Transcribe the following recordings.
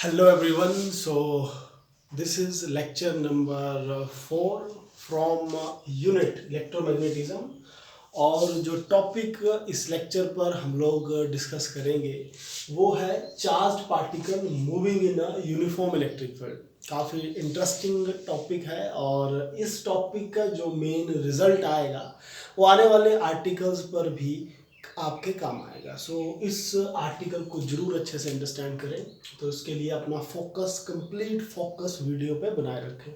Hello everyone. So this is lecture number 4 from unit electromagnetism. और जो topic इस lecture पर हम लोग डिस्कस करेंगे वो है charged particle moving in a uniform electric field. काफ़ी इंटरेस्टिंग टॉपिक है और इस टॉपिक का जो मेन रिजल्ट आएगा वो आने वाले आर्टिकल्स पर भी आपके काम आएगा। सो इस आर्टिकल को जरूर अच्छे से अंडरस्टैंड करें, तो इसके लिए अपना फोकस, कंप्लीट फोकस वीडियो पे बनाए रखें।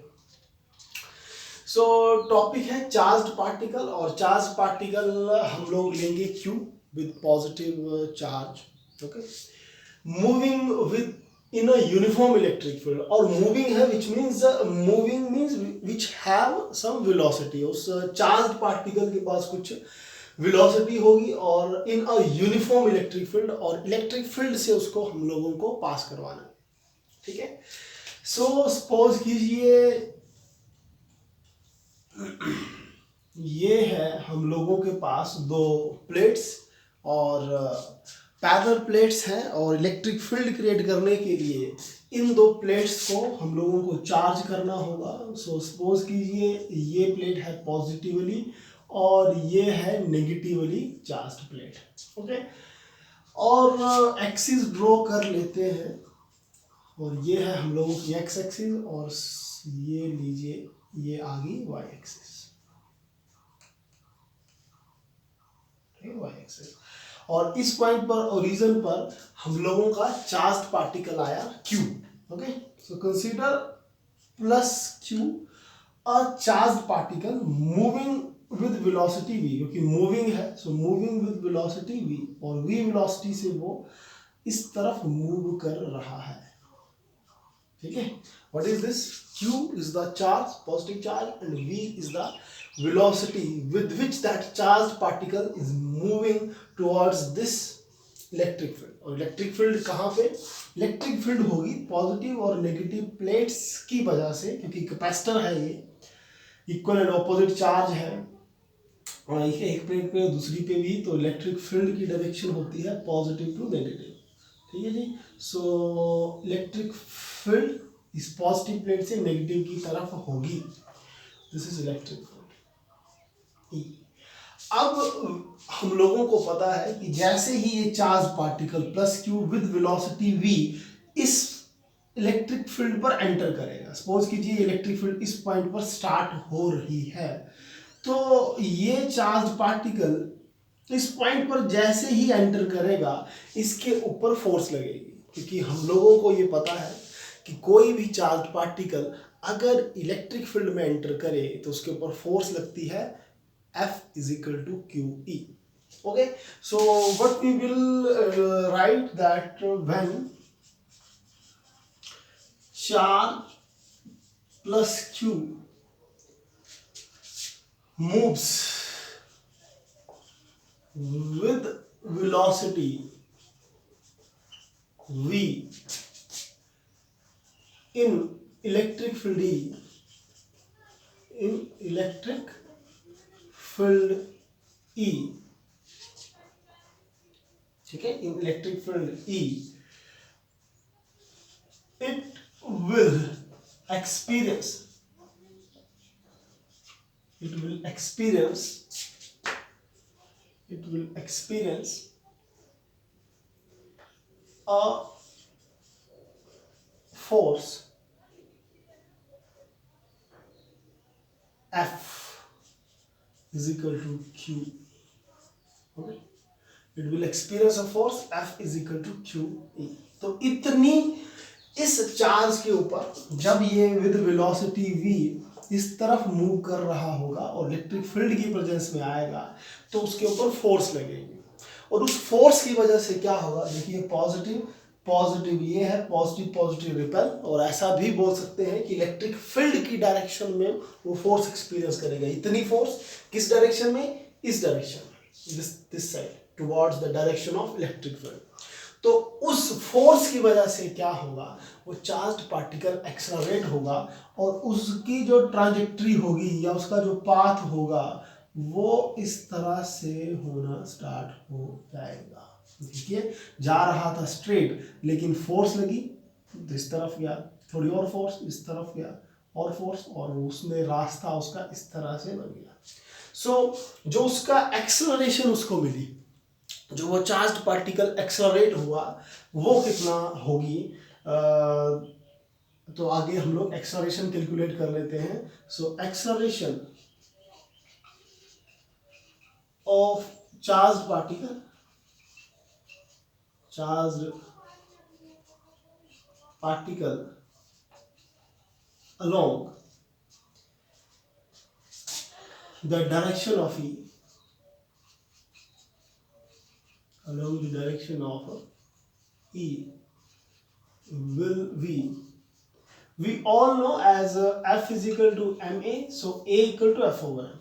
सो टॉपिक है चार्ज्ड पार्टिकल, और चार्ज पार्टिकल हम लोग लेंगे q with positive charge, okay, moving within a uniform electric field. और मूविंग है moving means which have some velocity. उस चार्ज्ड पार्टिकल के पास कुछ वेलोसिटी होगी और in a uniform electric field, और इलेक्ट्रिक फील्ड से उसको हम लोगों को पास करवाना है। ठीक है। सो सपोज कीजिए ये है हम लोगों के पास दो प्लेट्स और पैरेलल प्लेट्स हैं, और इलेक्ट्रिक फील्ड क्रिएट करने के लिए इन दो प्लेट्स को हम लोगों को चार्ज करना होगा। सो सपोज कीजिए ये प्लेट है पॉजिटिवली और ये है नेगेटिवली चार्ज्ड प्लेट, ओके। और एक्सिस ड्रॉ कर लेते हैं, और ये है हम लोगों की एक्स एक्सिस, और ये लीजिए ये आ गई वाई एक्सिस, वाई एक्सिस। और इस पॉइंट पर, ओरिजिन पर, हम लोगों का चार्ज्ड पार्टिकल आया Q, okay. So consider plus Q a charged particle moving with velocity v, क्योंकि मूविंग है, so moving with velocity v, और v वेलोसिटी से वो इस तरफ मूव कर रहा है। ठीक है। What is this? Q is the charge, positive charge, and V is the velocity with which that charged particle is moving towards this electric field. और इलेक्ट्रिक फील्ड कहाँ पे? इलेक्ट्रिक फील्ड होगी पॉजिटिव और नेगेटिव प्लेट्स की वजह से, क्योंकि capacitor है ये, इक्वल एंड ऑपोजिट चार्ज है, और एक प्लेट पे दूसरी पे भी, तो इलेक्ट्रिक फील्ड की डायरेक्शन होती है पॉजिटिव टू नेगेटिव। ठीक है जी। सो इलेक्ट्रिक फील्ड इस पॉजिटिव प्लेट से नेगेटिव की तरफ होगी। This is electric field. अब हम लोगों को पता है कि जैसे ही ये charge particle plus Q with velocity v इस इलेक्ट्रिक फील्ड पर एंटर करेगा, सपोज कीजिए इलेक्ट्रिक फील्ड इस पॉइंट पर स्टार्ट हो रही है, तो ये चार्ज पार्टिकल इस पॉइंट पर जैसे ही एंटर करेगा इसके ऊपर फोर्स लगेगी, क्योंकि हम लोगों को ये पता है कि कोई भी चार्ज पार्टिकल अगर इलेक्ट्रिक फील्ड में एंटर करे तो उसके ऊपर फोर्स लगती है F is equal to QE. Okay, so what we will write that when charge plus Q moves with velocity V in electric field E, in electric field E, ठीक है, in electric field E, it will experience a force F is equal to Q. Okay, it will experience a force F is equal to QE. तो इतनी इस charge के ऊपर जब ये with velocity v इस तरफ मूव कर रहा होगा और इलेक्ट्रिक फील्ड की प्रेजेंस में आएगा, तो उसके ऊपर फोर्स लगेगी, और उस फोर्स की वजह से क्या होगा? देखिए पॉजिटिव पॉजिटिव ये है, पॉजिटिव पॉजिटिव रिपेल, और ऐसा भी बोल सकते हैं कि इलेक्ट्रिक फील्ड की डायरेक्शन में वो फोर्स एक्सपीरियंस करेगा। इतनी फोर्स किस डायरेक्शन में? इस डायरेक्शन में, this side, towards the direction of electric field. तो उस फोर्स की वजह से क्या होगा? वो चार्ज्ड पार्टिकल एक्सेलरेट होगा, और उसकी जो ट्रांजेक्टरी होगी या उसका जो पाथ होगा वो इस तरह से होना स्टार्ट हो जाएगा। देखिए जा रहा था स्ट्रेट, लेकिन फोर्स लगी, तो इस तरफ गया, थोड़ी और फोर्स इस तरफ गया और फोर्स, और उसमें रास्ता उसका इस तरह से बन गया। सो जो उसका एक्सेलरेशन उसको मिली, जो वो चार्ज्ड पार्टिकल एक्सेलरेट हुआ, वो कितना होगी, तो आगे हम लोग एक्सेलरेशन कैलकुलेट कर लेते हैं। So acceleration of charged particle, charged particle along the direction of E, along the direction of E will be, we all know as F is equal to ma, so A equal to F over m,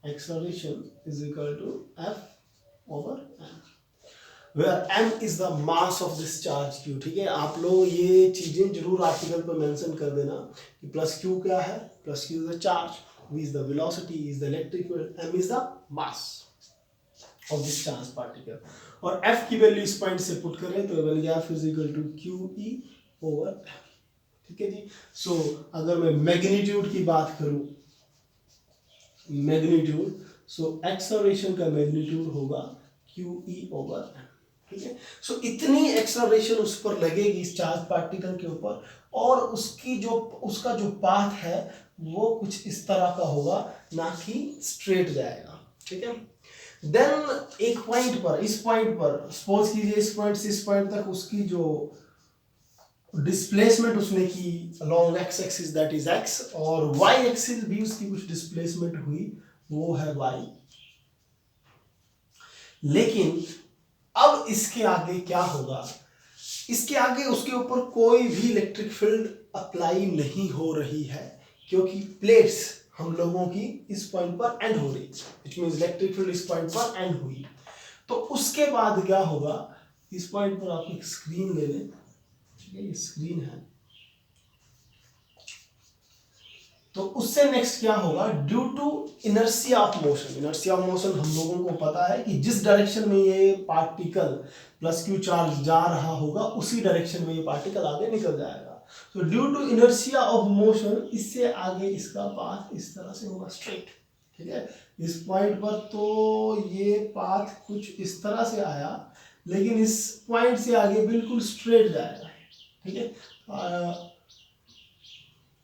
acceleration is equal to F over m, where m is the mass of this charge q। ठीक है, आप लोग ये चीजें जरूर article पर mention कर देना कि प्लस q क्या है, plus q is the charge, v is the velocity, is the electric field, m is the mass of this charge particle. और f की वैल्यू इस पॉइंट से पुट करें तो बन गया f is equal to QE over m। ठीक है जी। सो अगर मैं मैग्नीट्यूड की बात करूं, मैग्नीट्यूड, सो एक्सेलरेशन का मैग्नीट्यूड होगा QE ओवर m। ठीक है, सो इतनी एक्सेलरेशन उस पर लगेगी इस चार्ज पार्टिकल के ऊपर, और उसकी जो उसका जो पाथ है वो कुछ इस तरह का होगा, ना कि स्ट्रेट जाएगा। ठीक है, देन एक पॉइंट पर, इस पॉइंट पर सपोज कीजिए इस पॉइंट से इस पॉइंट तक उसकी जो डिस्प्लेसमेंट उसने की along x axis that is x, और वाई एक्सिस भी उसकी कुछ डिस्प्लेसमेंट हुई वो है वाई। लेकिन अब इसके आगे क्या होगा, इसके आगे उसके ऊपर कोई भी इलेक्ट्रिक फील्ड अप्लाई नहीं हो रही है, क्योंकि प्लेट्स हम लोगों की इस पॉइंट पर एंड हो रही, व्हिच मींस इलेक्ट्रिक फील्ड इस पॉइंट पर एंड हुई। तो उसके बाद क्या होगा, इस पॉइंट पर आप एक स्क्रीन ले लें, ठीक है, ये स्क्रीन है, तो उससे नेक्स्ट क्या होगा, due to inertia of motion. Inertia of motion हम लोगों को पता है कि जिस डायरेक्शन में ये पार्टिकल प्लस क्यू चार्ज जा रहा होगा उसी डायरेक्शन में ये पार्टिकल आगे निकल जाएगा। तो due to inertia of motion इससे आगे इसका पाथ इस तरह से होगा स्ट्रेट। ठीक है, इस पॉइंट पर तो ये पाथ कुछ इस तरह से आया, लेकिन इस पॉइंट से आगे बिल्कुल स्ट्रेट जाएगा। ठीक है,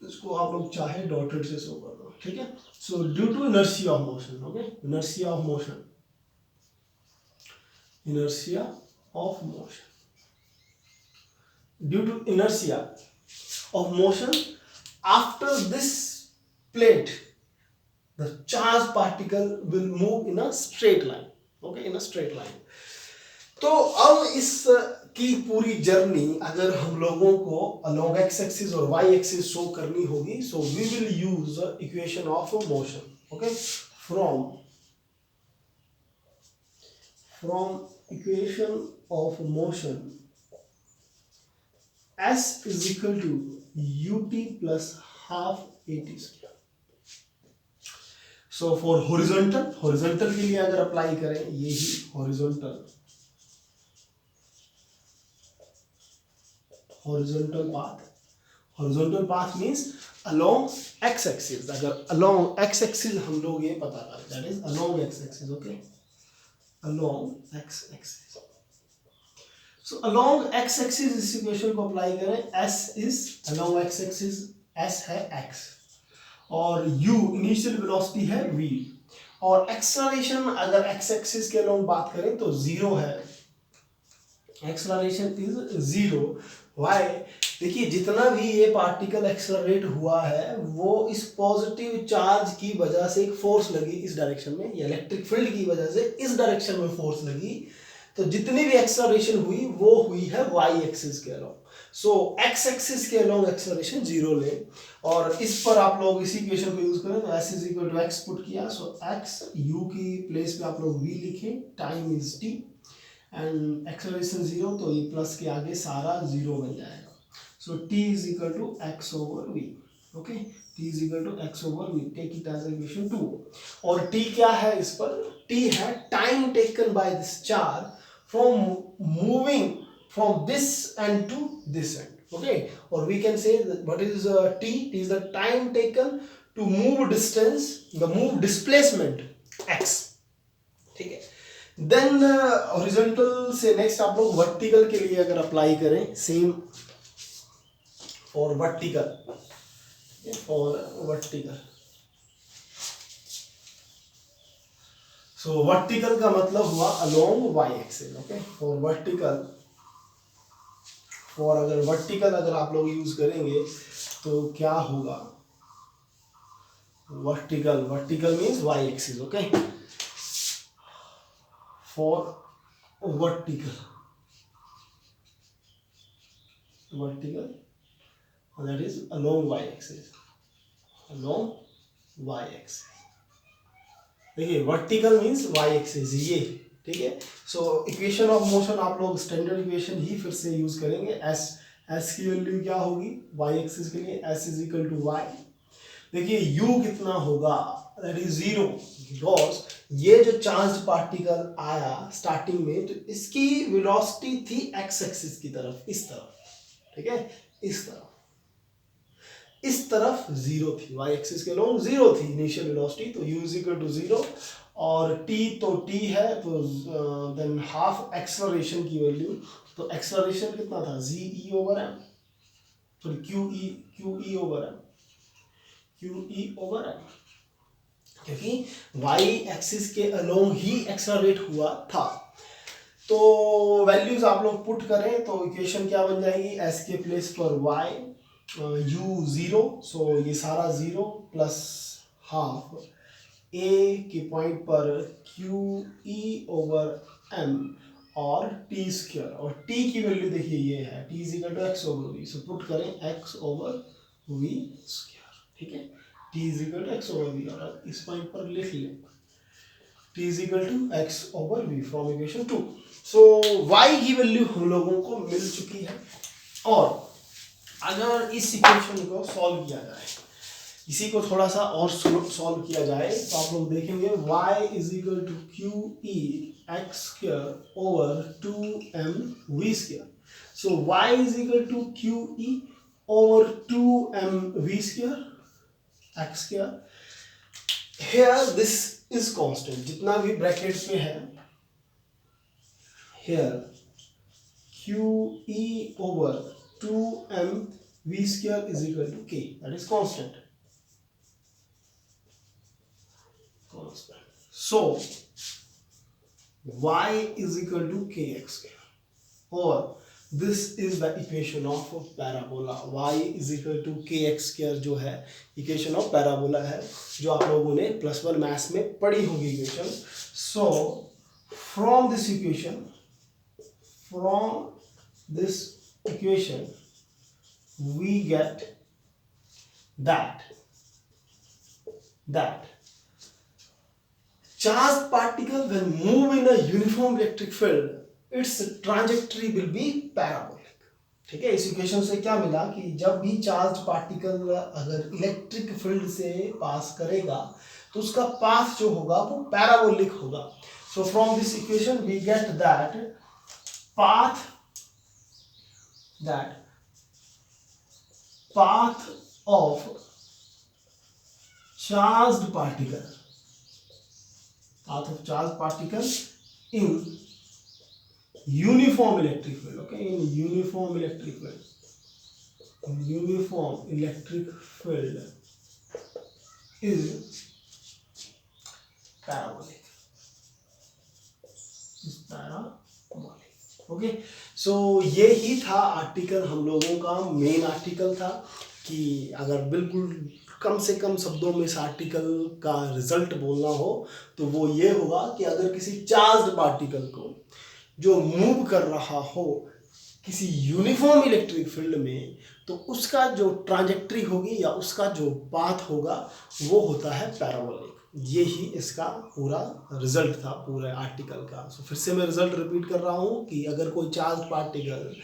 इसको आप लोग चाहे डॉटेड से शो कर दो। ठीक है, so due to inertia of motion, okay, inertia of motion, inertia of motion, due to inertia of motion after this plate the charge particle will move in a straight line, okay, in a straight line. तो अब इस की पूरी journey अगर हम लोगों को along x axis और वाई एक्सिस शो करनी होगी, so we will use equation of motion, okay, from equation of motion s is equal to ut plus half at square। So for horizontal, horizontal के लिए अगर apply करें यही horizontal, horizontal path, horizontal path means along x axis। अगर along x axis हम लोग ये पता करें, that is along x axis, okay, along x axis। so along x axis इस इक्वेशन को अप्लाई करें, s is along x axis, s है x और u इनिशियल वेलोसिटी है v, और एक्सेलरेशन अगर x axis के along बात करें तो जीरो है, एक्सेलरेशन इज जीरो। वाई, देखिए जितना भी ये पार्टिकल एक्सेलरेट हुआ है वो इस पॉजिटिव चार्ज की वजह से एक फोर्स लगी इस डायरेक्शन में, या इलेक्ट्रिक फील्ड की वजह से इस डायरेक्शन में फोर्स लगी, तो जितनी भी एक्सेलरेशन हुई वो हुई है वाई एक्सिस के अलोंग। सो एक्स एक्सिस के अलोंग एक्सेलरेशन जीरो ले, और इस पर आप लोग इसी इक्वेशन को यूज करें तो s is equal to x put किया, सो एक्स यू की प्लेस पे आप लोग v लिखें, time is t and acceleration zero, तो ये प्लस के आगे सारा जीरो बन जाएगा। So t is equal to x over v, okay, t is equal to x over v, take it as equation 2। और t क्या है इस पर, t है time taken by this charge from moving from this end to this end. okay, or we can say that what is t? T is the time taken to move distance, the move displacement x, ठीक है। Then horizontal से next आप लोग vertical के लिए अगर apply करें, same for vertical, so vertical का मतलब हुआ along y axis, okay. For vertical, for अगर वर्टिकल अगर आप लोग यूज करेंगे तो क्या होगा, vertical means y axis, okay. For vertical that is along y axis, देखिए वर्टिकल मीन्स y एक्सिस ये, ठीक है। सो इक्वेशन ऑफ मोशन आप लोग स्टैंडर्ड इक्वेशन ही फिर से यूज करेंगे। एस की वैल्यू क्या होगी y एक्सिस के लिए, s is equal to y। देखिए u कितना होगा, दैट इज 0, बिकॉज ये जो चार्ज पार्टिकल आया स्टार्टिंग में तो इसकी वेलोसिटी थी x एक्सिस की तरफ, इस तरफ, ठीक है, इस तरफ 0 थी, y एक्सिस के लोग 0 थी इनिशियल वेलोसिटी, तो u इज इक्वल टू 0 और t तो t है, तो देन हाफ एक्सेलरेशन की वैल्यू, तो एक्सेलरेशन कितना था GE over m, sorry QE over m, क्योंकि y एक्सिस के अलोंग ही एक्सेलरेट हुआ था। तो वैल्यूज आप लोग पुट करें तो इक्वेशन क्या बन जाएगी, s के प्लेस पर y, u 0, सो ये सारा 0 प्लस हाफ a के पॉइंट पर QE ओवर m और t स्क्वायर, और t की वैल्यू देखिए ये है t is equal to x over v, so put करें x ओवर v स्क्वायर, ठीक है, t is equal to x over v, और इस पॉइंट पर लिख लें t is equal to x over v from equation 2। So y की value हम लोगों को मिल चुकी है, और अगर इस इक्वेशन को सॉल्व किया जाए, इसी को थोड़ा सा और सॉल्व किया जाए, तो आप लोग देखेंगे y is equal to QE x square over 2m v square. So y is equal to QE over 2m v square x square. Here this is constant, जितना भी ब्रैकेट पे है, here QE over 2m v square is equal to k, that is constant. So y is equal to kx square, or this is the equation of parabola, y is equal to kx square जो है equation of parabola है, जो आप लोगों ने +1 maths में पढ़ी होगी equation. So from this equation we get that charged particle when move in a uniform electric field, its trajectory will be parabolic, ठीक है। इस इक्वेशन से क्या मिला कि जब भी चार्ज पार्टिकल अगर इलेक्ट्रिक फील्ड से पास करेगा तो उसका पाथ जो होगा वो पैराबोलिक होगा। So from this equation we get that path of charged particle in uniform electric field, okay, in uniform electric field is parabolic, okay. So ये ही था आर्टिकल, हम लोगों का मेन आर्टिकल था कि अगर बिल्कुल कम से कम शब्दों में इस आर्टिकल का रिजल्ट बोलना हो तो वो ये होगा कि अगर किसी चार्ज्ड पार्टिकल को जो मूव कर रहा हो किसी यूनिफॉर्म इलेक्ट्रिक फील्ड में, तो उसका जो ट्रांजेक्टरी होगी या उसका जो पाथ होगा वो होता है पैराबोलिक। ये ही इसका पूरा रिजल्ट था पूरे आर्टिकल का। सो फिर से मैं रिजल्ट रिपीट कर रहा हूँ कि अगर कोई charge particle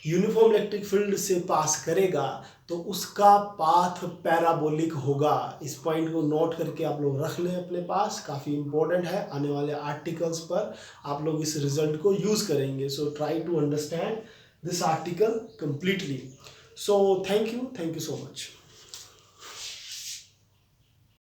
uniform electric field से पास करेगा तो उसका पाथ पैराबोलिक होगा। इस पॉइंट को नोट करके आप लोग रख लें अपने पास, काफ़ी इंपॉर्टेंट है, आने वाले आर्टिकल्स पर आप लोग इस रिजल्ट को यूज़ करेंगे। So try to understand this article completely. So thank you so much.